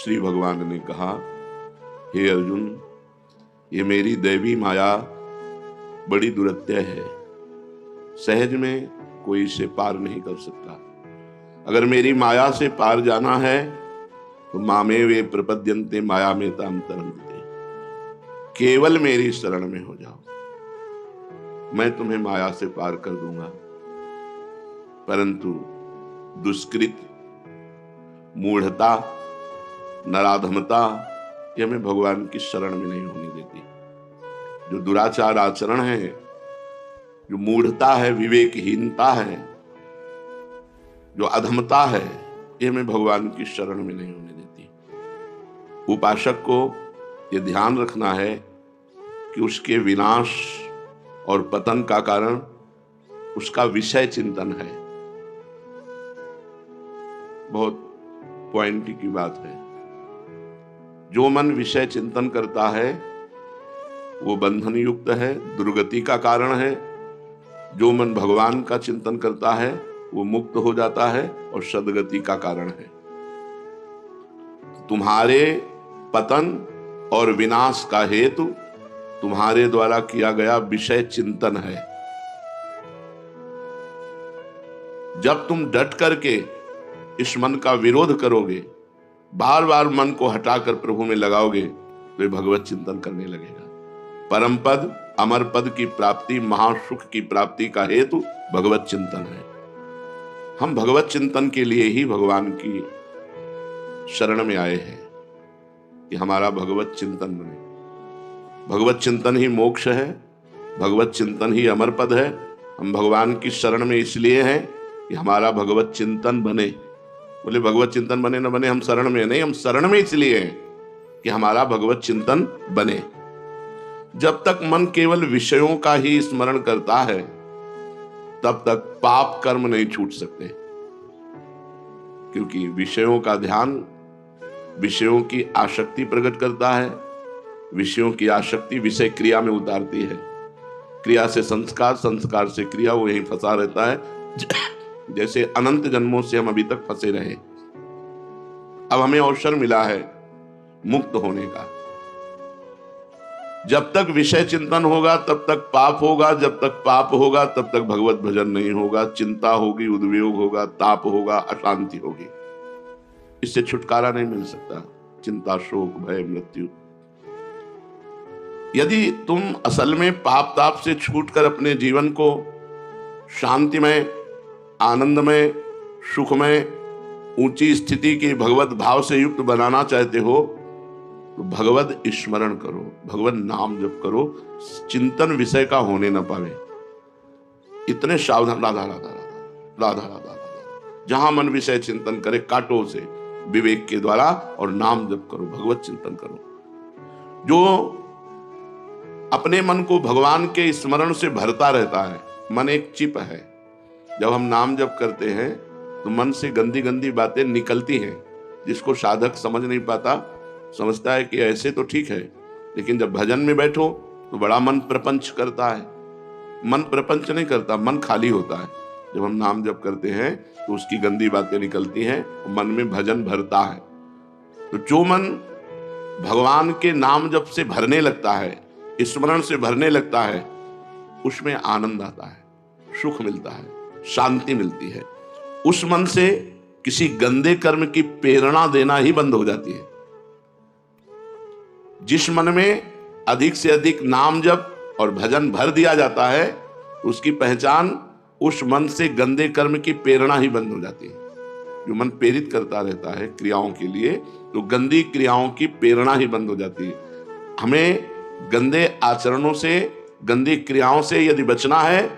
श्री भगवान ने कहा, हे अर्जुन, ये मेरी दैवी माया बड़ी दुरत्य है, सहज में कोई इसे पार नहीं कर सकता। अगर मेरी माया से पार जाना है तो मामे वे प्रपद्यन्ते माया में ताम तरन्ते, केवल मेरी शरण में हो जाओ, मैं तुम्हें माया से पार कर दूंगा। परंतु दुष्कृत, मूढ़ता, नराधमता ये हमें भगवान की शरण में नहीं होने देती। जो दुराचार आचरण है, जो मूढ़ता है, विवेकहीनता है, जो अधमता है, ये हमें भगवान की शरण में नहीं होने देती। उपासक को ये ध्यान रखना है कि उसके विनाश और पतन का कारण उसका विषय चिंतन है। बहुत पॉइंट की बात है। जो मन विषय चिंतन करता है वो बंधन युक्त है, दुर्गति का कारण है। जो मन भगवान का चिंतन करता है वो मुक्त हो जाता है और सद्गति का कारण है। तुम्हारे पतन और विनाश का हेतु तुम्हारे द्वारा किया गया विषय चिंतन है। जब तुम डट करके इस मन का विरोध करोगे, बार बार मन को हटाकर प्रभु में लगाओगे, तो भगवत चिंतन करने लगेगा। परम पद, अमर पद की प्राप्ति, महासुख की प्राप्ति का हेतु भगवत चिंतन है। हम भगवत चिंतन के लिए ही भगवान की शरण में आए हैं कि हमारा भगवत चिंतन बने। भगवत चिंतन ही मोक्ष है, भगवत चिंतन ही अमर पद है। हम भगवान की शरण में इसलिए हैं कि हमारा भगवत चिंतन बने। बोले भगवत चिंतन बने न बने, हम शरण में नहीं, हम शरण में इसलिए हैं कि हमारा भगवत चिंतन बने। जब तक मन केवल विषयों का ही स्मरण करता है तब तक पाप कर्म नहीं छूट सकते, क्योंकि विषयों का ध्यान विषयों की आसक्ति प्रकट करता है। विषयों की आसक्ति विषय क्रिया में उतारती है, क्रिया से संस्कार, संस्कार से क्रिया, वो यहीं फंसा रहता है। जैसे अनंत जन्मों से हम अभी तक फंसे रहे, अब हमें अवसर मिला है मुक्त होने का। जब तक विषय चिंतन होगा तब तक पाप होगा, जब तक पाप होगा तब तक भगवत भजन नहीं होगा, चिंता होगी, उद्वेग होगा, ताप होगा, अशांति होगी। इससे छुटकारा नहीं मिल सकता। चिंता, शोक, भय, मृत्यु। यदि तुम असल में पाप ताप से छूटकर अपने जीवन को शांतिमय, आनंदमय, सुखमय, ऊंची स्थिति की भगवत भाव से युक्त बनाना चाहते हो तो भगवत स्मरण करो, भगवत नाम जप करो, चिंतन विषय का होने न पावे। इतने सावधान, राधा राधा राधा राधा राधा राधा। जहां मन विषय चिंतन करे, काटो से विवेक के द्वारा और नाम जप करो, भगवत चिंतन करो। जो अपने मन को भगवान के स्मरण से भरता रहता है, मन एक चिप है। जब हम नाम जप करते हैं तो मन से गंदी गंदी बातें निकलती हैं, जिसको साधक समझ नहीं पाता, समझता है कि ऐसे तो ठीक है, लेकिन जब भजन में बैठो तो बड़ा मन प्रपंच करता है। मन प्रपंच नहीं करता, मन खाली होता है। जब हम नाम जप करते हैं तो उसकी गंदी बातें निकलती हैं, मन में भजन भरता है। तो जो मन भगवान के नाम जप से भरने लगता है, स्मरण से भरने लगता है, उसमें आनंद आता है, सुख मिलता है, शांति मिलती है। उस मन से किसी गंदे कर्म की प्रेरणा देना ही बंद हो जाती है। जिस मन में अधिक से अधिक नाम जप और भजन भर दिया जाता है, उसकी पहचान उस मन से गंदे कर्म की प्रेरणा ही बंद हो जाती है। जो मन प्रेरित करता रहता है क्रियाओं के लिए, तो गंदी क्रियाओं की प्रेरणा ही बंद हो जाती है। हमें गंदे आचरणों से, गंदी क्रियाओं से यदि बचना है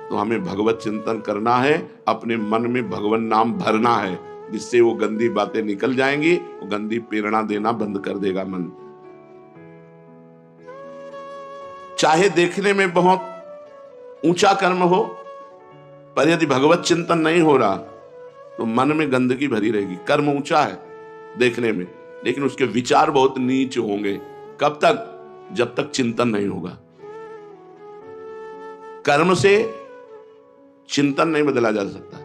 तो हमें भगवत चिंतन करना है, अपने मन में भगवान नाम भरना है, जिससे वो गंदी बातें निकल जाएंगी, वो गंदी प्रेरणा देना बंद कर देगा मन। चाहे देखने में बहुत ऊंचा कर्म हो, पर यदि भगवत चिंतन नहीं हो रहा तो मन में गंदगी भरी रहेगी। कर्म ऊंचा है देखने में, लेकिन उसके विचार बहुत नीच होंगे। कब तक? जब तक चिंतन नहीं होगा। कर्म से चिंतन नहीं बदला जा सकता,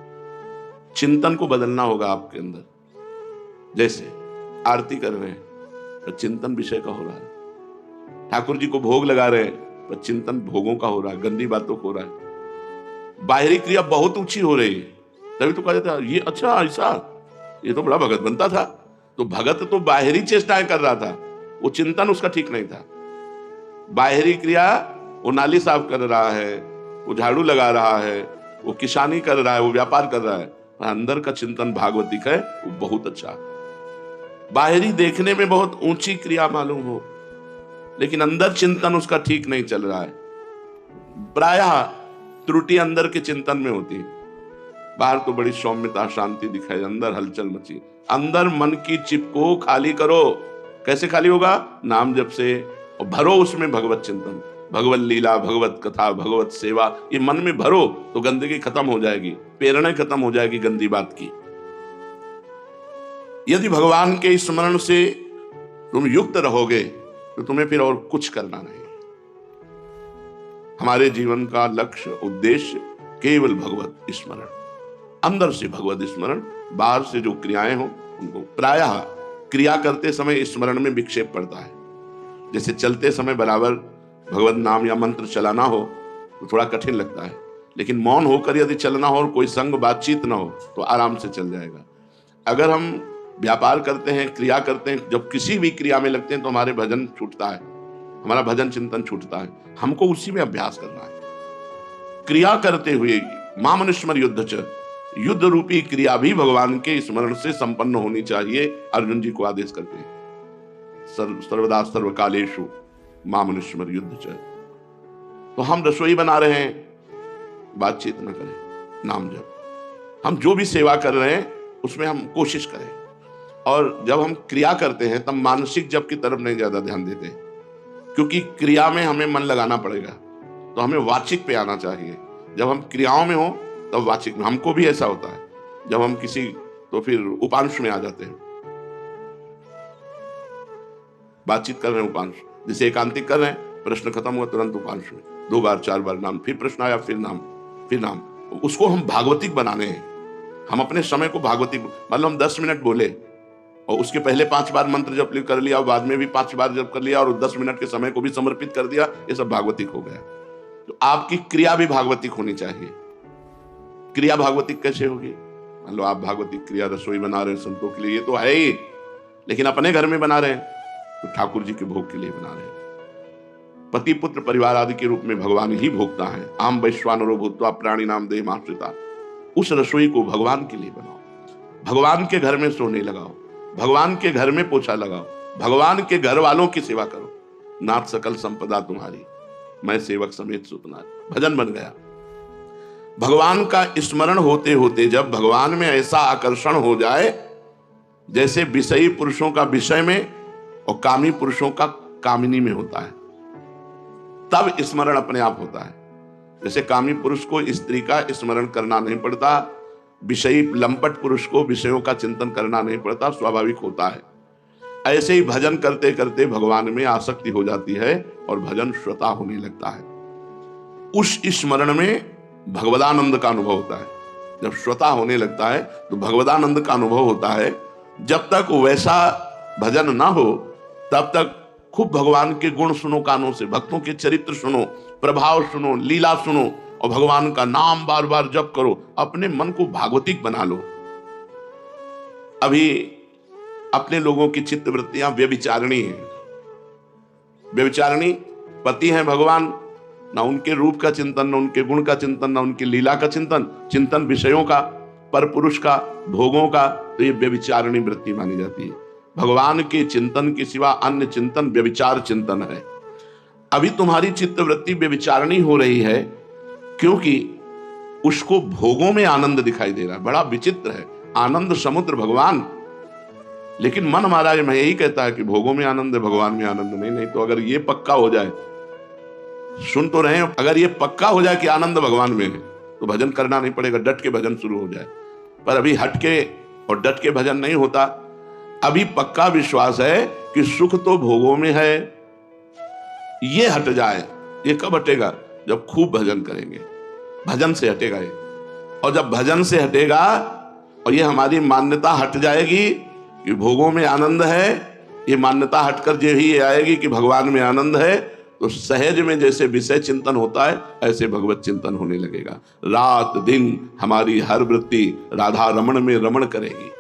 चिंतन को बदलना होगा आपके अंदर। जैसे आरती कर रहे हैं पर चिंतन विषय का हो रहा है, ठाकुर जी को भोग लगा रहे हैं पर चिंतन भोगों का हो रहा है, गंदी बातों का हो रहा है, बाहरी क्रिया बहुत ऊंची हो रही है। तभी तो कहा जाता है ये अच्छा ऐसा, ये तो बड़ा भगत बनता था। तो भगत तो बाहरी चेष्टाएं कर रहा था, वो चिंतन उसका ठीक नहीं था। बाहरी क्रिया, वो नाली साफ कर रहा है, वो झाड़ू लगा रहा है, वो किसानी कर रहा है, वो व्यापार कर रहा है, पर अंदर का चिंतन भागवती का है वो बहुत अच्छा। बाहरी देखने में बहुत ऊंची क्रिया मालूम हो, लेकिन अंदर चिंतन उसका ठीक नहीं चल रहा है। प्रायः त्रुटि अंदर के चिंतन में होती है। बाहर तो बड़ी सौम्यता शांति दिखाई, अंदर हलचल मची। अंदर मन की चिप को खाली करो। कैसे खाली होगा? नाम जप से, और भरो उसमें भगवत चिंतन, भगवत लीला, भगवत कथा, भगवत सेवा, ये मन में भरो तो गंदगी खत्म हो जाएगी, प्रेरणा खत्म हो जाएगी गंदी बात की। यदि भगवान के स्मरण से तुम युक्त रहोगे तो तुम्हें फिर और कुछ करना नहीं। हमारे जीवन का लक्ष्य, उद्देश्य केवल भगवत स्मरण, अंदर से भगवत स्मरण, बाहर से जो क्रियाएं हो उनको। प्रायः क्रिया करते समय स्मरण में विक्षेप पड़ता है। जैसे चलते समय बराबर भगवत नाम या मंत्र चलाना हो तो थोड़ा कठिन लगता है, लेकिन मौन होकर यदि चलना हो और कोई संग बातचीत ना हो तो आराम से चल जाएगा। अगर हम व्यापार करते हैं, क्रिया करते हैं, जब किसी भी क्रिया में लगते हैं तो हमारे भजन छूटता है, हमारा भजन चिंतन छूटता है। हमको उसी में अभ्यास करना है। क्रिया करते हुए मां मनुष्मर युद्ध च, युद्ध रूपी क्रिया भी भगवान के स्मरण से संपन्न होनी चाहिए। अर्जुन जी को आदेश करते हैं सर्वदा सर्वकालेषु मां मनुष्मर युद्ध च। तो हम रसोई बना रहे हैं, बातचीत न करें, नाम जप। हम जो भी सेवा कर रहे हैं उसमें हम कोशिश करें, और जब हम क्रिया करते हैं तब मानसिक जप की तरफ नहीं ज्यादा ध्यान देते, क्योंकि क्रिया में हमें मन लगाना पड़ेगा। तो हमें वाचिक पे आना चाहिए। जब हम क्रियाओं में हो तब वाचिक में। हमको भी ऐसा होता है, जब हम किसी, तो फिर उपांश में आ जाते हैं, बातचीत कर रहे हैं उपांश, जैसे एकांतिक कर रहे हैं, प्रश्न खत्म हुआ तुरंत उपांश में 2 बार 4 बार नाम, फिर प्रश्न आया, फिर नाम, फिर नाम। उसको हम भागवतिक बनाने हैं। हम अपने समय को भागवतिक, मतलब हम 10 मिनट बोले और उसके पहले 5 बार मंत्र जप कर लिया और बाद में भी 5 बार जप कर लिया और 10 मिनट के समय को भी समर्पित कर दिया, ये सब भागवतिक हो गया। तो आपकी क्रिया भी भागवतिक होनी चाहिए। क्रिया भागवतिक कैसे होगी? मान लो आप भागवतिक क्रिया रसोई बना रहे हैं संतों के लिए, ये तो है ही, लेकिन अपने घर में बना रहे हैं तो ठाकुर जी के भोग के लिए बना रहे हैं। पति पुत्र परिवार आदि के रूप में भगवान ही भोगता है। आम वैश्वानरो भूत्वा प्राणी नाम देह माश्रिता। उस रसोई को भगवान के लिए बनाओ। भगवान के घर में सोने लगाओ, भगवान के घर में पोछा लगाओ, भगवान के घर वालों की सेवा करो। नाथ सकल संपदा तुम्हारी, मैं सेवक समेत सुतनारी। भजन बन गया। भगवान का स्मरण होते होते जब भगवान में ऐसा आकर्षण हो जाए, जैसे विषयी पुरुषों का विषय में और कामी पुरुषों का कामिनी में होता है, तब स्मरण अपने आप होता है। जैसे कामी पुरुष को स्त्री का स्मरण करना नहीं पड़ता, विषयी लंपट पुरुष को विषयों का चिंतन करना नहीं पड़ता, स्वाभाविक होता है। ऐसे ही भजन करते करते भगवान में आसक्ति हो जाती है और भजन श्रोता होने लगता है। उस स्मरण में भगवदानंद का अनुभव होता है। जब श्रोता होने लगता है तो भगवदानंद का अनुभव होता है। जब तक वैसा भजन ना हो तब तक खूब भगवान के गुण सुनो कानों से, भक्तों के चरित्र सुनो, प्रभाव सुनो, लीला सुनो और भगवान का नाम बार बार जप करो। अपने मन को भागवतिक बना लो। अभी अपने लोगों की चित्त वृत्तियां व्यभिचारिणी हैं। व्यभिचारिणी पति हैं भगवान, ना उनके रूप का चिंतन, ना उनके गुण का चिंतन, ना उनकी लीला का चिंतन, चिंतन विषयों का, पर पुरुष का, भोगों का, तो ये व्यभिचारिणी वृत्ति मानी जाती है। भगवान के चिंतन के सिवा अन्य चिंतन व्यभिचार चिंतन है। अभी तुम्हारी चित्त वृत्ति व्यभिचारिणी हो रही है क्योंकि उसको भोगों में आनंद दिखाई दे रहा है। बड़ा विचित्र है, आनंद समुद्र भगवान, लेकिन मन हमारा यही कहता है कि भोगों में आनंद है, भगवान में आनंद नहीं। नहीं तो अगर ये पक्का हो जाए, सुन तो रहे हैं, अगर ये पक्का हो जाए कि आनंद भगवान में है तो भजन करना नहीं पड़ेगा, डट के भजन शुरू हो जाए। पर अभी हट के और डट के भजन नहीं होता। अभी पक्का विश्वास है कि सुख तो भोगों में है, ये हट जाए। ये कब हटेगा? जब खूब भजन करेंगे, भजन से हटेगा ये। और जब भजन से हटेगा और ये हमारी मान्यता हट जाएगी कि भोगों में आनंद है, ये मान्यता हटकर जो ही आएगी कि भगवान में आनंद है, तो सहज में जैसे विषय चिंतन होता है ऐसे भगवत चिंतन होने लगेगा। रात दिन हमारी हर वृत्ति राधा रमण में रमण करेगी,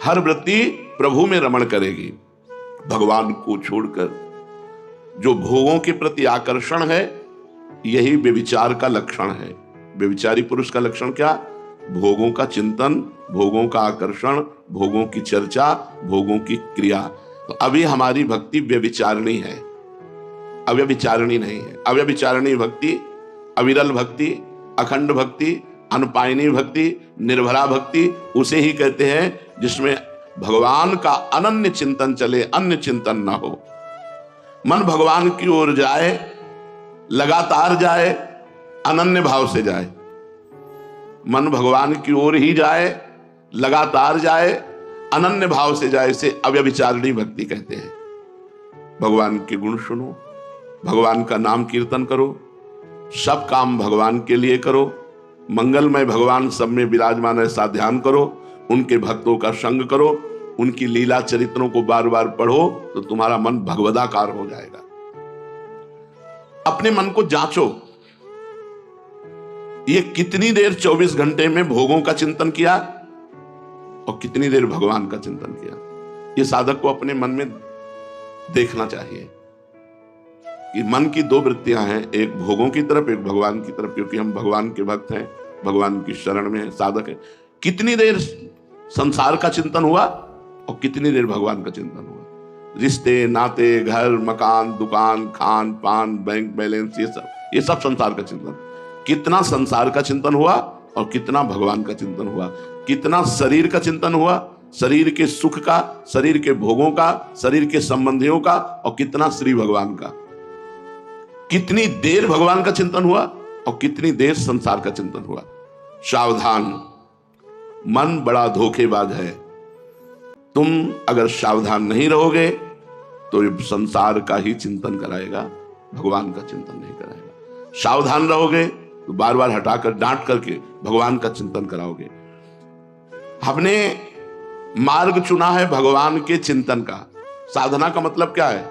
हर वृत्ति प्रभु में रमण करेगी। भगवान को छोड़कर जो भोगों के प्रति आकर्षण है, यही व्यभिचार का लक्षण है। व्यभिचारी पुरुष का लक्षण क्या? भोगों का चिंतन, भोगों का आकर्षण, भोगों की चर्चा, भोगों की क्रिया। तो अभी हमारी भक्ति व्यभिचारिणी है, अव्यभिचारिणी नहीं है। अव्यभिचारिणी भक्ति, अविरल भक्ति, अखंड भक्ति, अनपायनी भक्ति, निर्भरा भक्ति उसे ही कहते हैं जिसमें भगवान का अनन्य चिंतन चले, अन्य चिंतन ना हो। मन भगवान की ओर जाए, लगातार जाए, अनन्य भाव से जाए। मन भगवान की ओर ही जाए, लगातार जाए, अनन्य भाव से जाए, इसे अव्यभिचारिणी भक्ति कहते हैं। भगवान के गुण सुनो, भगवान का नाम कीर्तन करो, सब काम भगवान के लिए करो, मंगलमय भगवान सब में विराजमान ऐसा ध्यान करो, उनके भक्तों का संग करो, उनकी लीला चरित्रों को बार बार पढ़ो, तो तुम्हारा मन भगवदाकार हो जाएगा। अपने मन को जांचो, ये कितनी देर 24 घंटे में भोगों का चिंतन किया और कितनी देर भगवान का चिंतन किया। ये साधक को अपने मन में देखना चाहिए कि मन की दो वृत्तियां हैं, एक भोगों की तरफ, एक भगवान की तरफ, क्योंकि हम भगवान के भक्त हैं, भगवान की शरण में है, साधक है। कितनी देर संसार का चिंतन हुआ और कितनी देर भगवान का चिंतन हुआ। रिश्ते, नाते, घर, मकान, दुकान, खान पान, बैंक बैलेंस, ये सब संसार का चिंतन। कितना संसार का चिंतन हुआ और कितना भगवान का चिंतन हुआ। कितना शरीर का चिंतन हुआ, शरीर के सुख का, शरीर के भोगों का, शरीर के संबंधियों का, और कितना श्री भगवान का। कितनी देर भगवान का चिंतन हुआ और कितनी देर संसार का चिंतन हुआ। सावधान, मन बड़ा धोखेबाज है। तुम अगर सावधान नहीं रहोगे तो ये संसार का ही चिंतन कराएगा, भगवान का चिंतन नहीं कराएगा। सावधान रहोगे तो बार बार हटाकर, डांट करके भगवान का चिंतन कराओगे। हमने मार्ग चुना है भगवान के चिंतन का। साधना का मतलब क्या है?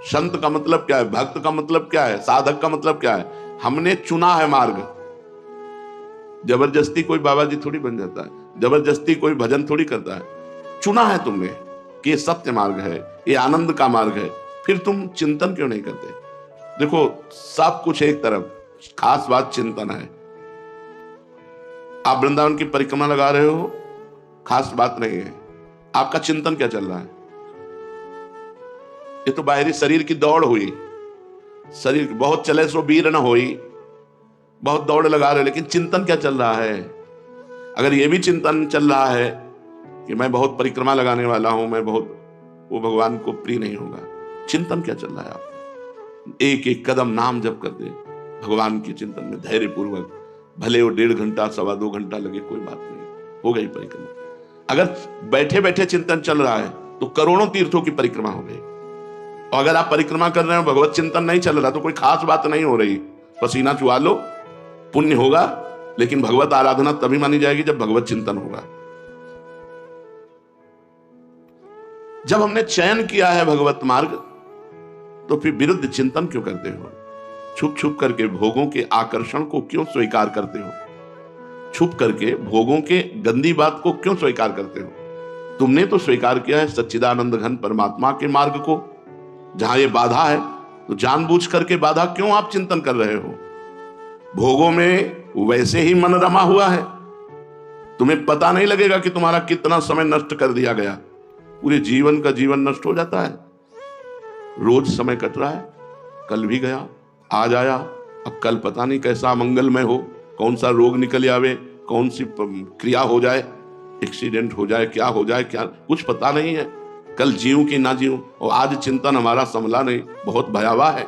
संत का मतलब क्या है? भक्त का मतलब क्या है? साधक का मतलब क्या है? हमने चुना है मार्ग। जबरदस्ती कोई बाबा जी थोड़ी बन जाता है, जबरदस्ती कोई भजन थोड़ी करता है। चुना है तुमने कि ये सत्य मार्ग है, ये आनंद का मार्ग है, फिर तुम चिंतन क्यों नहीं करते? देखो, सब कुछ एक तरफ, खास बात चिंतन है। आप वृंदावन की परिक्रमा लगा रहे हो, खास बात नहीं है। आपका चिंतन क्या चल रहा है? ये तो बाहरी शरीर की दौड़ हुई, शरीर बहुत चले सो वीर न होई, बहुत दौड़ लगा रहे हो, लेकिन चिंतन क्या चल रहा है? अगर ये भी चिंतन चल रहा है कि मैं बहुत परिक्रमा लगाने वाला हूं, मैं बहुत, वो भगवान को प्रिय नहीं होगा। चिंतन क्या चल रहा है आपका? एक एक कदम नाम जप कर दे भगवान के चिंतन में धैर्य पूर्वक, भले वो 1.5 घंटा 2.25 घंटा लगे, कोई बात नहीं, हो गई परिक्रमा। अगर बैठे बैठे चिंतन चल रहा है तो करोड़ों तीर्थों की परिक्रमा हो गई। और अगर आप परिक्रमा कर रहे हो, भगवत चिंतन नहीं चल रहा, तो कोई खास बात नहीं हो रही। पसीना चुहा लो, पुण्य होगा, लेकिन भगवत आराधना तभी मानी जाएगी जब भगवत चिंतन होगा। जब हमने चयन किया है भगवत मार्ग, तो फिर विरुद्ध चिंतन क्यों करते हो? छुप छुप करके भोगों के आकर्षण को क्यों स्वीकार करते हो? छुप करके भोगों के गंदी बात को क्यों स्वीकार करते हो? तुमने तो स्वीकार किया है सच्चिदानंद घन परमात्मा के मार्ग को। जहां ये बाधा है, तो जानबूझ करके बाधा क्यों आप चिंतन कर रहे हो? भोगों में वैसे ही मन रमा हुआ है, तुम्हें पता नहीं लगेगा कि तुम्हारा कितना समय नष्ट कर दिया गया। पूरे जीवन का जीवन नष्ट हो जाता है। रोज समय कट रहा है, कल भी गया, आज आया, अब कल पता नहीं कैसा मंगलमय हो, कौन सा रोग निकल आवे, कौन सी क्रिया हो जाए, एक्सीडेंट हो जाए, क्या हो जाए, क्या कुछ पता नहीं है। कल जीऊं कि ना जीऊं, और आज चिंतन हमारा संभला नहीं, बहुत भयावह है।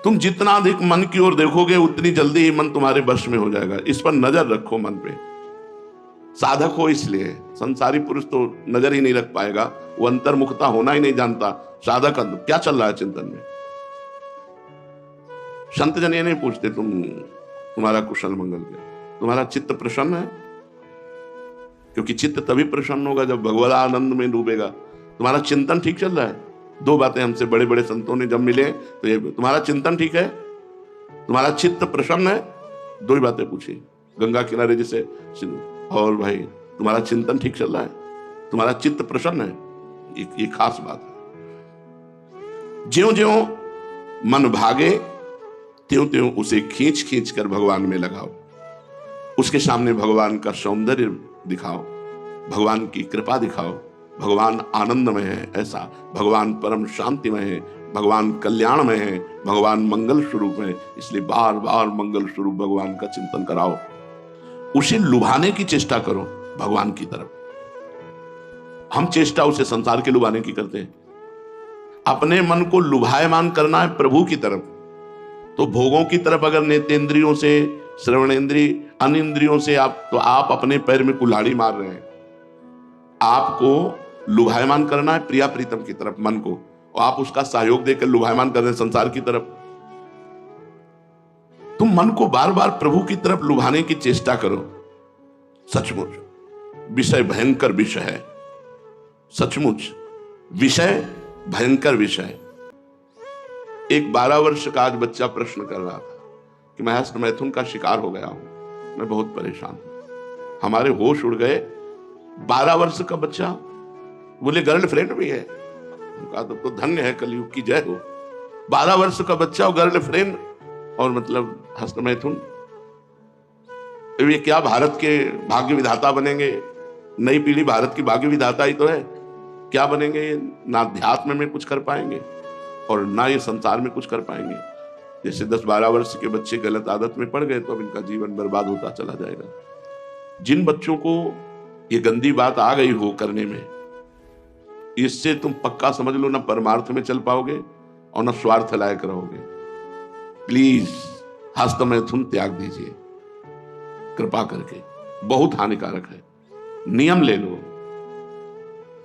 तुम जितना अधिक मन की ओर देखोगे, उतनी जल्दी ही मन तुम्हारे वश में हो जाएगा। इस पर नजर रखो मन पे। साधक हो इसलिए, संसारी पुरुष तो नजर ही नहीं रख पाएगा, वो अंतर्मुखता होना ही नहीं जानता। साधक क्या चल रहा है चिंतन में? संत जन ये नहीं पूछते तुम्हारा कुशल मंगल क्या, तुम्हारा चित्त प्रसन्न है? क्योंकि चित्त तभी प्रसन्न होगा जब भगवत आनंद में डूबेगा। तुम्हारा चिंतन ठीक चल रहा है? दो बातें हमसे बड़े बड़े संतों ने जब मिले तो ये, तुम्हारा चिंतन ठीक है, तुम्हारा चित्त प्रसन्न है, दो ही बातें पूछी गंगा किनारे जैसे, और भाई तुम्हारा चिंतन ठीक चल रहा है, तुम्हारा चित्त प्रसन्न है, ये खास बात है। ज्यों ज्यों मन भागे त्यों त्यों उसे खींच खींच कर भगवान में लगाओ, उसके सामने भगवान का सौंदर्य दिखाओ, भगवान की कृपा दिखाओ। भगवान आनंदमय है ऐसा, भगवान परम शांतिमय है, भगवान कल्याणमय है, भगवान मंगल स्वरूप है, इसलिए बार बार मंगल स्वरूप भगवान का चिंतन कराओ। उसे लुभाने की चेष्टा करो भगवान की तरफ। हम चेष्टा उसे संसार के लुभाने की करते हैं। अपने मन को लुभायमान करना है प्रभु की तरफ, तो भोगों की तरफ अगर नेत्रेंद्रियों से, श्रवणेंद्रिय, अन्य इंद्रियों से आप अपने पैर में कुल्हाड़ी मार रहे हैं। आपको लुभायमान करना है प्रिया प्रीतम की तरफ मन को, और आप उसका सहयोग देकर लुभायमान कर रहे हैं संसार की तरफ। तुम मन को बार बार प्रभु की तरफ लुभाने की चेष्टा करो। सचमुच विषय भयंकर विषय है, सचमुच विषय भयंकर विषय। एक 12 वर्ष का आज बच्चा प्रश्न कर रहा था कि मैं हस्त मैथुन का शिकार हो गया हूं, मैं बहुत परेशान हूं। हमारे होश उड़ गए। 12 वर्ष का बच्चा, बोले गर्लफ्रेंड भी है। कहा तो धन्य है कलयुग की जय हो। 12 वर्ष का बच्चा और गर्लफ्रेंड, और मतलब हस्त मैथुन। ये क्या भारत के भाग्य विधाता बनेंगे? नई पीढ़ी भारत की भाग्य विधाता ही तो है। क्या बनेंगे? ना अध्यात्म में कुछ कर पाएंगे और ना ये संसार में कुछ कर पाएंगे। जैसे 10-12 वर्ष के बच्चे गलत आदत में पड़ गए तो अब इनका जीवन बर्बाद होता चला जाएगा। जिन बच्चों को ये गंदी बात आ गई हो करने में, इससे तुम पक्का समझ लो ना परमार्थ में चल पाओगे और ना स्वार्थ लायक रहोगे। प्लीज हस्त मैथुन त्याग दीजिए कृपा करके, बहुत हानिकारक है। नियम ले लो,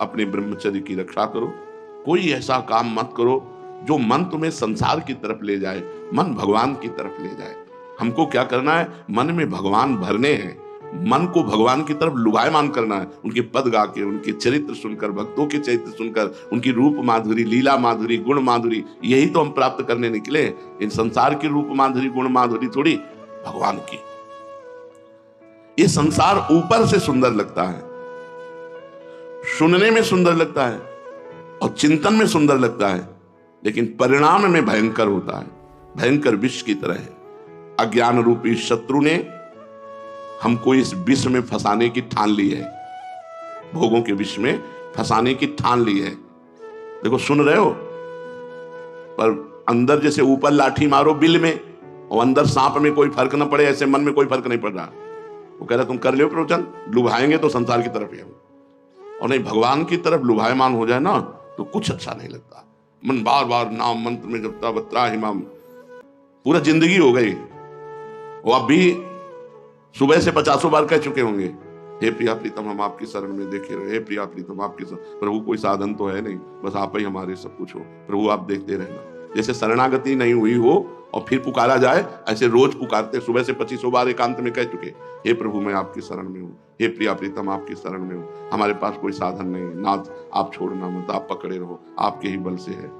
अपने ब्रह्मचर्य की रक्षा करो। कोई ऐसा काम मत करो जो मन तुम्हें संसार की तरफ ले जाए, मन भगवान की तरफ ले जाए। हमको क्या करना है? मन में भगवान भरने हैं, मन को भगवान की तरफ लुभायमान करना है। उनके पद गा के, उनके चरित्र सुनकर, भक्तों के चरित्र सुनकर, उनकी रूप माधुरी, लीला माधुरी, गुण माधुरी, यही तो हम प्राप्त करने निकले। इन संसार की रूप माधुरी, गुण माधुरी थोड़ी, भगवान की। ये संसार ऊपर से सुंदर लगता है, सुनने में सुंदर लगता है और चिंतन में सुंदर लगता है, लेकिन परिणाम में भयंकर होता है, भयंकर विष की तरह है। अज्ञान रूपी शत्रु ने हमको इस विष में फंसाने की ठान ली है, भोगों के विष में फंसाने की ठान ली है। देखो सुन रहे हो, पर अंदर जैसे ऊपर लाठी मारो बिल में और अंदर सांप में कोई फर्क ना पड़े, ऐसे मन में कोई फर्क नहीं पड़ रहा। वो कह रहा तुम कर लो प्रवचन, लुभाएंगे तो संसार की तरफ ही हम, और नहीं भगवान की तरफ लुभायमान हो जाए ना तो कुछ अच्छा नहीं लगता। मन बार बार नाम मंत्र में जपता बत्रा हिमाम, पूरा जिंदगी हो गई। वो अब भी सुबह से 50 बार कह चुके होंगे, हे प्रिया प्रीतम हम आपकी शरण में देखे रहे, हे प्रिया प्रीतम आपकी शरण। प्रभु कोई साधन तो है नहीं, बस आप ही हमारे सब कुछ हो, प्रभु आप देखते रहना। जैसे शरणागति नहीं हुई हो और फिर पुकारा जाए, ऐसे रोज पुकारते। सुबह से 25 बार एकांत में कह चुके, हे प्रभु मैं आपकी शरण में हूँ, हे प्रिया प्रीतम आपकी शरण में हूँ, हमारे पास कोई साधन नहीं, नाथ आप छोड़ना मत, आप पकड़े रहो, आपके ही बल से है।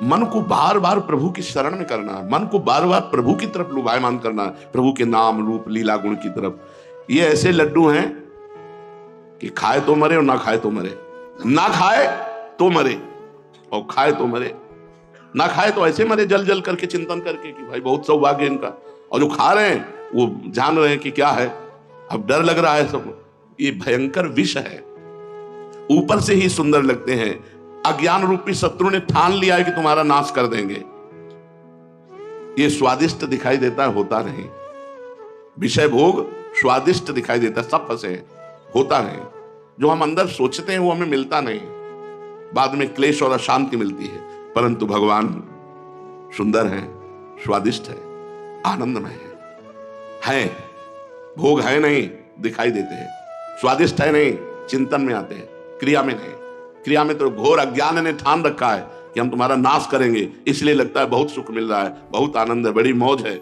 मन को बार बार प्रभु की शरण में करना है, मन को बार बार प्रभु की तरफ लुभायमान करना है, प्रभु के नाम रूप लीला गुण की तरफ। ये ऐसे लड्डू हैं कि खाए तो मरे और ना खाए तो मरे, ना खाए तो मरे और खाए तो मरे। ना खाए तो ऐसे मरे जल जल करके चिंतन करके कि भाई बहुत सौभाग्य इनका, और जो खा रहे हैं वो जान रहे हैं कि क्या है, अब डर लग रहा है सब। ये भयंकर विष है, ऊपर से ही सुंदर लगते हैं। अज्ञान रूपी शत्रु ने ठान लिया है कि तुम्हारा नाश कर देंगे। ये स्वादिष्ट दिखाई देता है, होता नहीं। विषय भोग स्वादिष्ट दिखाई देता है, सब फंसे हैं, होता नहीं। जो हम अंदर सोचते हैं वो हमें मिलता नहीं, बाद में क्लेश और अशांति मिलती है। परंतु भगवान सुंदर है, स्वादिष्ट है, आनंदमय है। भोग है नहीं, दिखाई देते हैं। स्वादिष्ट है नहीं, चिंतन में आते हैं, क्रिया में नहीं। क्रिया में तो घोर अज्ञान ने ठान रखा है कि हम तुम्हारा नाश करेंगे, इसलिए लगता है बहुत सुख मिल रहा है, बहुत आनंद है, बड़ी मौज है।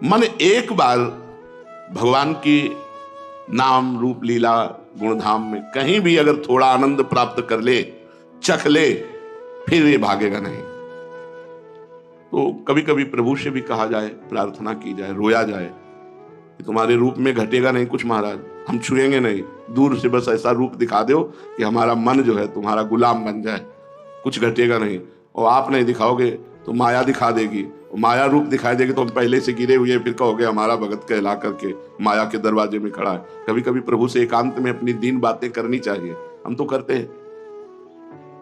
मन एक बार भगवान की नाम रूप लीला गुणधाम में कहीं भी अगर थोड़ा आनंद प्राप्त कर ले, चख ले, फिर ये भागेगा नहीं। तो कभी कभी प्रभु से भी कहा जाए, प्रार्थना की जाए, रोया जाए कि तुम्हारे रूप में घटेगा नहीं कुछ महाराज, हम छुएंगे नहीं, दूर से बस ऐसा रूप दिखा दो कि हमारा मन जो है तुम्हारा गुलाम बन जाए, कुछ घटेगा नहीं। और आप नहीं दिखाओगे तो माया दिखा देगी, माया रूप दिखाई देगी तो हम पहले से गिरे हुए, फिर कहोगे हमारा भगत कहला करके माया के दरवाजे में खड़ा है। कभी कभी प्रभु से एकांत में अपनी दीन बातें करनी चाहिए, हम तो करते हैं,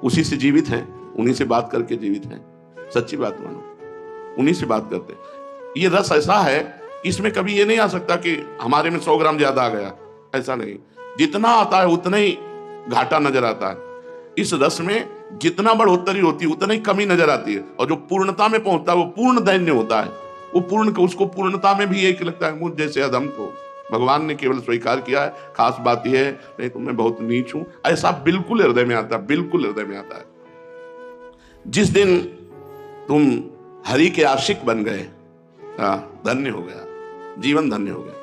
उसी से जीवित हैं, उन्हीं से बात करके जीवित हैं, सच्ची बात मानो, उन्हीं से बात करते हैं। ये रस ऐसा है, इसमें कभी ये नहीं आ सकता कि हमारे में 100 ग्राम ज्यादा आ गया, ऐसा नहीं। जितना आता है उतना ही घाटा नजर आता है। इस रस में जितना बढ़ोतरी होती है उतना ही कमी नजर आती है, और जो पूर्णता में पहुंचता है वो पूर्ण दैन्य होता है। वो पूर्ण, उसको पूर्णता में भी एक लगता है, मुझ जैसे अधम को भगवान ने केवल स्वीकार किया है। खास बात यह है, नहीं तो मैं बहुत नीच हूं, ऐसा बिल्कुल हृदय में आता है, बिल्कुल हृदय में आता है। जिस दिन तुम हरि के आशिक बन गए, धन्य हो गया, जीवन धन्य हो गया।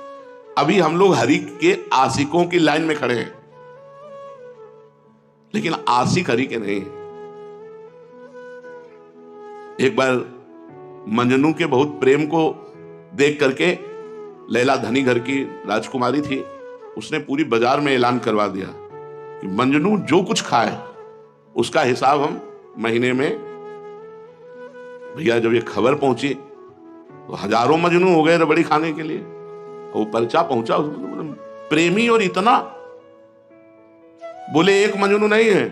अभी हम लोग हरि के आशिकों की लाइन में खड़े हैं, लेकिन आशिक हरि के नहीं। एक बार मंजनू के बहुत प्रेम को देख करके, लैला धनी घर की राजकुमारी थी, उसने पूरी बाजार में ऐलान करवा दिया कि मंजनू जो कुछ खाए उसका हिसाब हम महीने में। भैया जब ये खबर पहुंची तो हजारों मजनू हो गए रबड़ी खाने के लिए। वो पर्चा पहुंचा, प्रेमी और इतना, बोले एक मजनू नहीं है,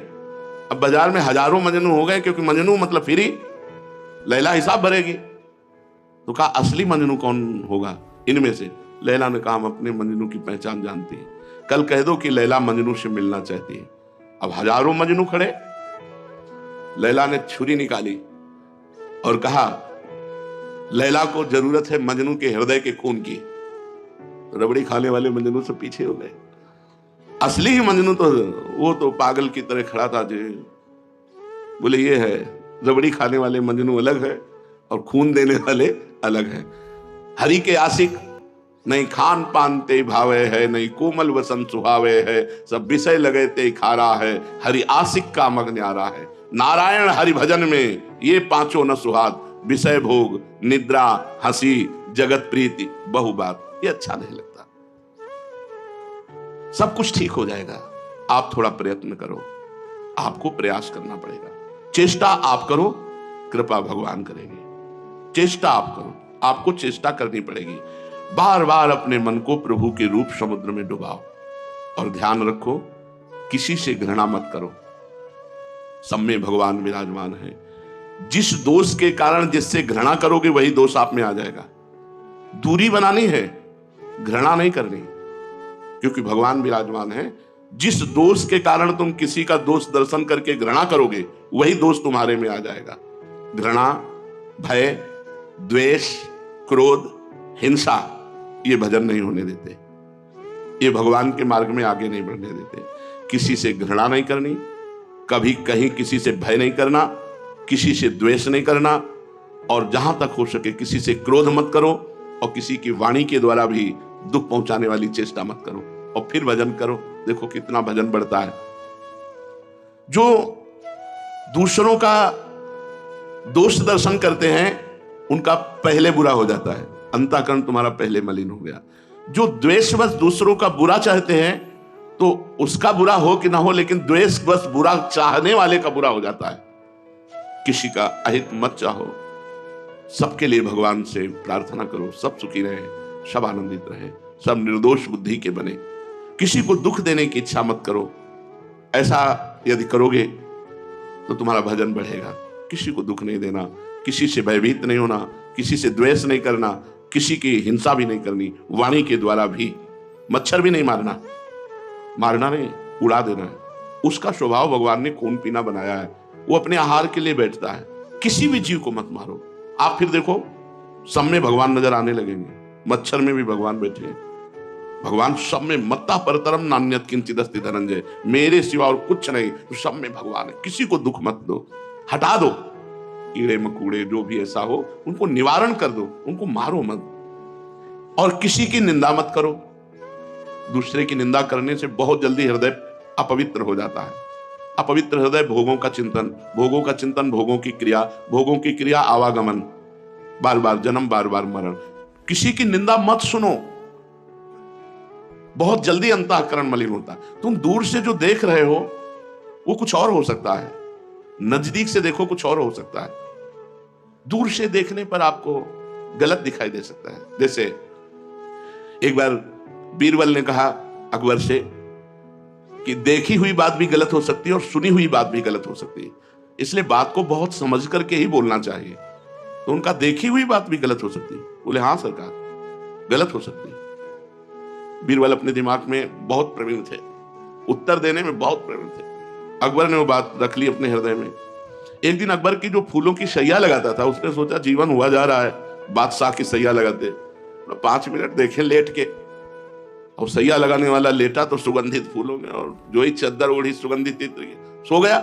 अब बाजार में हजारों मजनू हो गए, क्योंकि मजनू मतलब फ्री, लैला हिसाब भरेगी। तो कहा असली मजनू कौन होगा इनमें से? लैला ने कहा हम अपने मजनू की पहचान जानती हैं, कल कह दो कि लैला मजनू से मिलना चाहती है। अब हजारों मजनू खड़े, लैला ने छुरी निकाली और कहा लैला को जरूरत है मजनू के हृदय के खून की। रबड़ी खाने वाले मजनू से पीछे हो गए। असली ही मजनू तो वो तो पागल की तरह खड़ा था जी, बोले ये है, रबड़ी खाने वाले मजनू अलग है और खून देने वाले अलग है। हरि के आशिक नहीं खान पान ते भावे है, नहीं कोमल वसन सुहावे है, सब विषय लगे ते खारा है, हरि आशिक का मग न्यारा है। नारायण हरि भजन में ये पांचों न सुहाग, विषय भोग, निद्रा, हंसी, जगत प्रीति, बहु बात, ये अच्छा नहीं लगता। सब कुछ ठीक हो जाएगा, आप थोड़ा प्रयत्न करो, आपको प्रयास करना पड़ेगा। चेष्टा आप करो, कृपा भगवान करेंगे। चेष्टा आप करो, आपको चेष्टा करनी पड़ेगी। बार बार अपने मन को प्रभु के रूप समुद्र में डुबाओ और ध्यान रखो, किसी से घृणा मत करो, सब में भगवान विराजमान है। जिस दोष के कारण जिससे घृणा करोगे वही दोष आप में आ जाएगा। दूरी बनानी है, घृणा नहीं करनी, क्योंकि भगवान विराजमान है। जिस दोष के कारण तुम किसी का दोष दर्शन करके घृणा करोगे वही दोष तुम्हारे में आ जाएगा। घृणा, भय, द्वेष, क्रोध, हिंसा, ये भजन नहीं होने देते, ये भगवान के मार्ग में आगे नहीं बढ़ने देते। किसी से घृणा नहीं करनी, कभी कहीं किसी से भय नहीं करना, किसी से द्वेष नहीं करना, और जहां तक हो सके किसी से क्रोध मत करो, और किसी की वाणी के द्वारा भी दुख पहुंचाने वाली चेष्टा मत करो, और फिर भजन करो। देखो कितना भजन बढ़ता है। जो दूसरों का दोष दर्शन करते हैं उनका पहले बुरा हो जाता है, अंतःकरण तुम्हारा पहले मलिन हो गया। जो द्वेषवश दूसरों का बुरा चाहते हैं तो उसका बुरा हो कि ना हो, लेकिन द्वेषवश बुरा चाहने वाले का बुरा हो जाता है। किसी का अहित मत चाहो, सबके लिए भगवान से प्रार्थना करो, सब सुखी रहे, सब आनंदित रहे, सब निर्दोष बुद्धि के बने। किसी को दुख देने की इच्छा मत करो, ऐसा यदि करोगे तो तुम्हारा भजन बढ़ेगा। किसी को दुख नहीं देना, किसी से भयभीत नहीं होना, किसी से द्वेष नहीं करना, किसी की हिंसा भी नहीं करनी, वाणी के द्वारा भी। मच्छर भी नहीं मारना, मारना नहीं, उड़ा देना है। उसका स्वभाव भगवान ने खून पीना बनाया है, वो अपने आहार के लिए बैठता है। किसी भी जीव को मत मारो। आप फिर देखो सब में भगवान नजर आने लगेंगे, मच्छर में भी भगवान बैठे हैं। भगवान सब में, मत्ता परतरम नान्यत किंचिदस्ति धनंजय, मेरे सिवा और कुछ नहीं, तो सब में भगवान है। किसी को दुख मत दो, हटा दो, कीड़े मकूड़े जो भी ऐसा हो उनको निवारण कर दो, उनको मारो मत, और किसी की निंदा मत करो। दूसरे की निंदा करने से बहुत जल्दी हृदय अपवित्र हो जाता है। अपवित्र हृदय भोगों का चिंतन, भोगों का चिंतन भोगों की क्रिया, भोगों की क्रिया आवागमन, बार बार जन्म, बार बार मरण। किसी की निंदा मत सुनो, बहुत जल्दी अंतःकरण मलिन होता है। तुम दूर से जो देख रहे हो वो कुछ और हो सकता है, नजदीक से देखो कुछ और हो सकता है। दूर से देखने पर आपको गलत दिखाई दे सकता है। जैसे एक बार बीरबल ने कहा अकबर से कि देखी हुई बात भी गलत हो सकती है और सुनी हुई बात भी गलत हो सकती है, इसलिए बात को बहुत समझ करके ही बोलना चाहिए। तो उनका देखी हुई बात भी गलत हो सकती है। बोले हाँ सरकार, गलत हो सकती है। बीरबल अपने दिमाग में बहुत प्रवीण थे, उत्तर देने में बहुत प्रवीण थे। अकबर ने वो बात रख ली अपने हृदय में। एक दिन अकबर की जो फूलों की सैया लगाता था, उसने सोचा जीवन हुआ जा रहा है बादशाह की सैया लगाते, 5 मिनट देखे लेट के, और सैया लगाने वाला लेटा तो सुगंधित फूलों में, और जो ही चद्दर ओढ़ी सुगंधित इत्र, सो गया,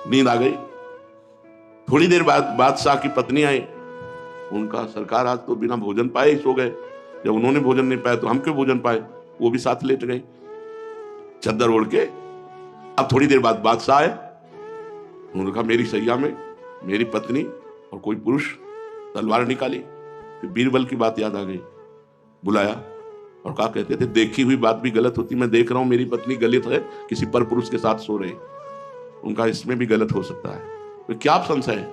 नींद आ गई। थोड़ी देर बाद बादशाह की पत्नी आई, उनका सरकार आज तो बिना भोजन पाए ही सो गए, जब उन्होंने भोजन नहीं पाया तो हम क्यों भोजन पाए? वो भी साथ लेट गए चद्दर ओढ़ के। अब थोड़ी देर बाद बादशाह आए, उन्होंने कहा मेरी सैया में मेरी पत्नी और कोई पुरुष तलवार निकाली। फिर बीरबल की बात याद आ गई, बुलाया और कहा कहते थे देखी हुई बात भी गलत होती, मैं देख रहा हूं मेरी पत्नी गलत है, किसी पर पुरुष के साथ सो रही, उनका इसमें भी गलत हो सकता है। तो क्या आप संशय है,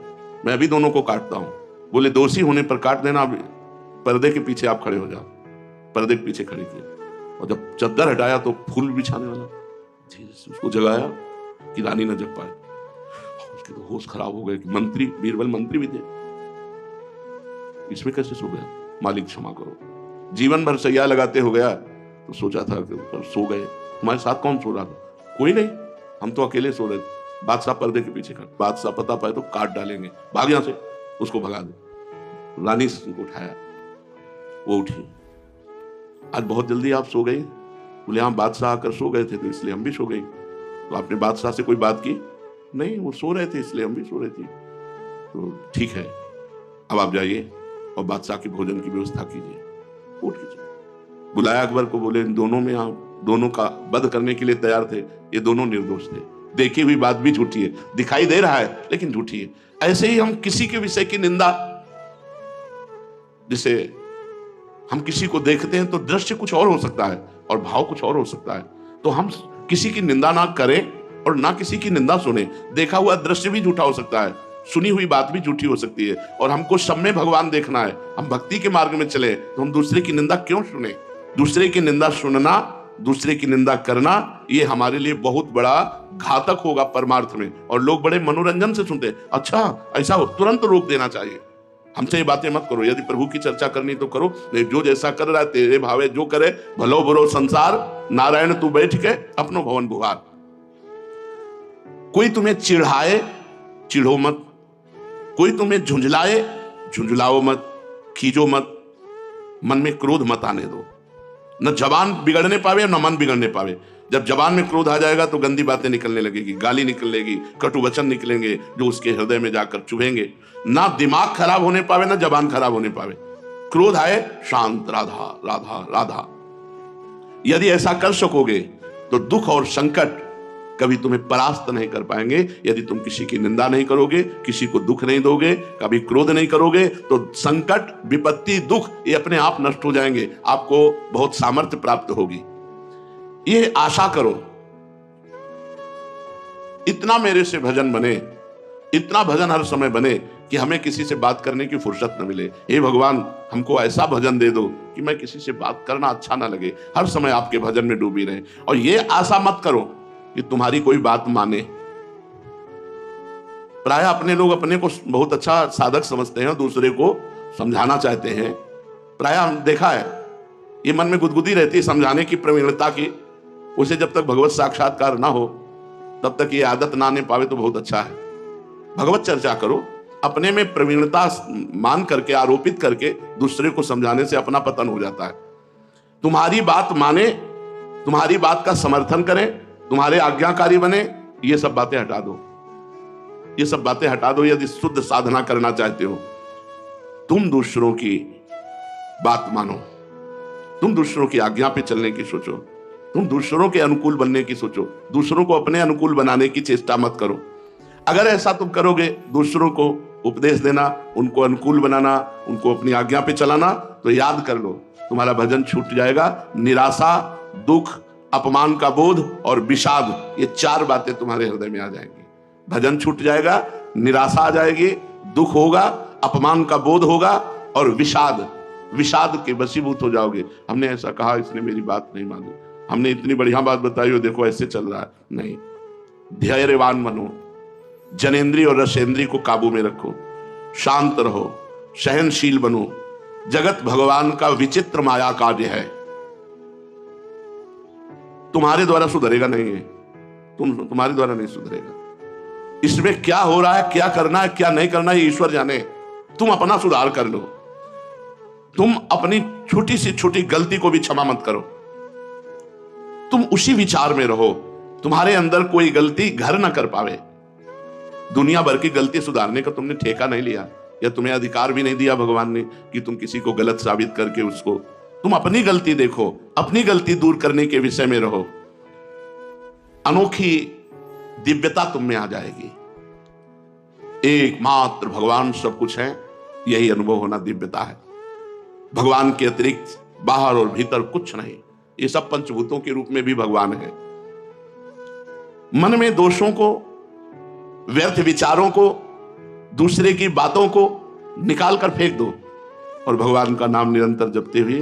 मैं अभी दोनों को काटता हूं। बोले दोषी होने पर काट देना, पर्दे के पीछे आप खड़े हो जाओ। पर्दे के पीछे खड़े किए, और जब चद्दर हटाया तो फूल बिछाने वाला उसको जगाया कि रानी न जग पाए। उसके तो होश खराब हो गए कि मंत्री, बीरबल मंत्री भी थे, इसमें कैसे सो गया? मालिक क्षमा करो, जीवन भर सैया लगाते हो गया तो सोचा था कि ऊपर सो गए। तुम्हारे साथ कौन सो रहा था? कोई नहीं, हम तो अकेले सो रहे थे। बादशाह पर्दे के पीछे खड़ा, बादशाह पता पाए तो काट डालेंगे, भाग यहां से, उसको भगा दे। रानी को उठाया, वो उठी, आज बहुत जल्दी आप सो गई? बोले हाँ बादशाह आकर सो गए थे तो इसलिए हम भी सो गए। तो आपने बादशाह से कोई बात की? नहीं, वो सो रहे थे इसलिए हम भी सो रहे थे। तो ठीक है, अब आप जाइए और बादशाह की भोजन की व्यवस्था कीजिए। उठ कीजिए। बुलाया अकबर को, बोले इन दोनों में आप दोनों का वध करने के लिए तैयार थे, ये दोनों निर्दोष थे, देखी हुई बात भी झूठी है, दिखाई दे रहा है लेकिन झूठी है। ऐसे ही हम किसी के विषय की निंदा, जैसे हम किसी को देखते हैं तो दृश्य कुछ और हो सकता है और भाव कुछ और हो सकता है, तो हम किसी की निंदा ना करें और ना किसी की निंदा सुने। देखा हुआ दृश्य भी झूठा हो सकता है, सुनी हुई बात भी झूठी हो सकती है, और हमको सब में भगवान देखना है, हम भक्ति के मार्ग में चले, तो हम दूसरे की निंदा क्यों सुने? दूसरे की निंदा सुनना, दूसरे की निंदा करना, ये हमारे लिए बहुत बड़ा घातक होगा परमार्थ में। और लोग बड़े मनोरंजन से सुनते, अच्छा ऐसा हो, तुरंत रोक देना चाहिए। हमसे ये बातें मत करो, यदि प्रभु की चर्चा करनी तो करो, नहीं जो जैसा कर रहा है तेरे भावे जो करे, भलो बुरो संसार, नारायण तू बैठ के अपनो भवन बुहार। कोई तुम्हें चिढ़ाए, चिढ़ो मत, कोई तुम्हें झुंझलाए, झुंझलाओ मत, खींचो मत, मन में क्रोध मत आने दो। न जबान बिगड़ने पावे न मन बिगड़ने पावे। जब जबान में क्रोध आ जाएगा तो गंदी बातें निकलने लगेगी, गाली निकलेगी, कटु वचन निकलेंगे जो उसके हृदय में जाकर चुभेंगे। ना दिमाग खराब होने पावे ना जबान खराब होने पावे। क्रोध आए शांत, राधा राधा राधा। यदि ऐसा कर सकोगे तो दुख और संकट कभी तुम्हें परास्त नहीं कर पाएंगे। यदि तुम किसी की निंदा नहीं करोगे, किसी को दुख नहीं दोगे, कभी क्रोध नहीं करोगे, तो संकट, विपत्ति, दुख ये अपने आप नष्ट हो जाएंगे। आपको बहुत सामर्थ्य प्राप्त होगी। ये आशा करो, इतना मेरे से भजन बने, इतना भजन हर समय बने कि हमें किसी से बात करने की फुर्सत न मिले। हे भगवान, हमको ऐसा भजन दे दो कि मैं किसी से बात करना अच्छा ना लगे, हर समय आपके भजन में डूबी रहे। और ये आशा मत करो कि तुम्हारी कोई बात माने। प्राय अपने लोग अपने को बहुत अच्छा साधक समझते हैं, दूसरे को समझाना चाहते हैं। प्राय देखा है, ये मन में गुदगुदी रहती है समझाने की, प्रवीणता की। उसे जब तक भगवत साक्षात्कार ना हो तब तक ये आदत ना आने पावे तो बहुत अच्छा है। भगवत चर्चा करो, अपने में प्रवीणता मान करके, आरोपित करके दूसरे को समझाने से अपना पतन हो जाता है। तुम्हारी बात माने, तुम्हारी बात का समर्थन करें, तुम्हारे आज्ञाकारी बने, ये सब बातें हटा दो, ये सब बातें हटा दो। यदि शुद्ध साधना करना चाहते हो, तुम दूसरों की बात मानो, तुम दूसरों की आज्ञा पे चलने की सोचो, तुम दूसरों के अनुकूल बनने की सोचो, दूसरों को अपने अनुकूल बनाने की चेष्टा मत करो। अगर ऐसा तुम करोगे, दूसरों को उपदेश देना, उनको अनुकूल बनाना, उनको अपनी आज्ञा पे चलाना, तो याद कर लो तुम्हारा भजन छूट जाएगा। निराशा, दुख, अपमान का बोध और विषाद, ये 4 बातें तुम्हारे हृदय में आ जाएंगी। भजन छूट जाएगा, निराशा आ जाएगी, दुख होगा, अपमान का बोध होगा और विषाद के वशीभूत हो जाओगे। हमने ऐसा कहा, इसने मेरी बात नहीं मानी, हमने इतनी बढ़िया बात बताई और देखो ऐसे चल रहा है। नहीं, धैर्यवान बनो, जनेंद्रिय और रसेंद्रिय को काबू में रखो, शांत रहो, सहनशील बनो। जगत भगवान का विचित्र माया कार्य है, तुम्हारे द्वारा सुधरेगा नहीं है, तुम्हारे द्वारा नहीं सुधरेगा। इसमें क्या हो रहा है, क्या करना है, क्या नहीं करना है, ईश्वर जाने। तुम अपना सुधार कर लो, तुम अपनी छोटी सी छोटी गलती को भी क्षमा मत करो, तुम उसी विचार में रहो, तुम्हारे अंदर कोई गलती घर ना कर पावे। दुनिया भर की गलती सुधारने का तुमने ठेका नहीं लिया, या तुम्हें अधिकार भी नहीं दिया भगवान ने कि तुम किसी को गलत साबित करके उसको, तुम अपनी गलती देखो, अपनी गलती दूर करने के विषय में रहो। अनोखी दिव्यता तुम में आ जाएगी। एकमात्र भगवान सब कुछ है, यही अनुभव होना दिव्यता है। भगवान के अतिरिक्त बाहर और भीतर कुछ नहीं, ये सब पंचभूतों के रूप में भी भगवान है। मन में दोषों को, व्यर्थ विचारों को, दूसरे की बातों को निकाल कर फेंक दो और भगवान का नाम निरंतर जपते हुए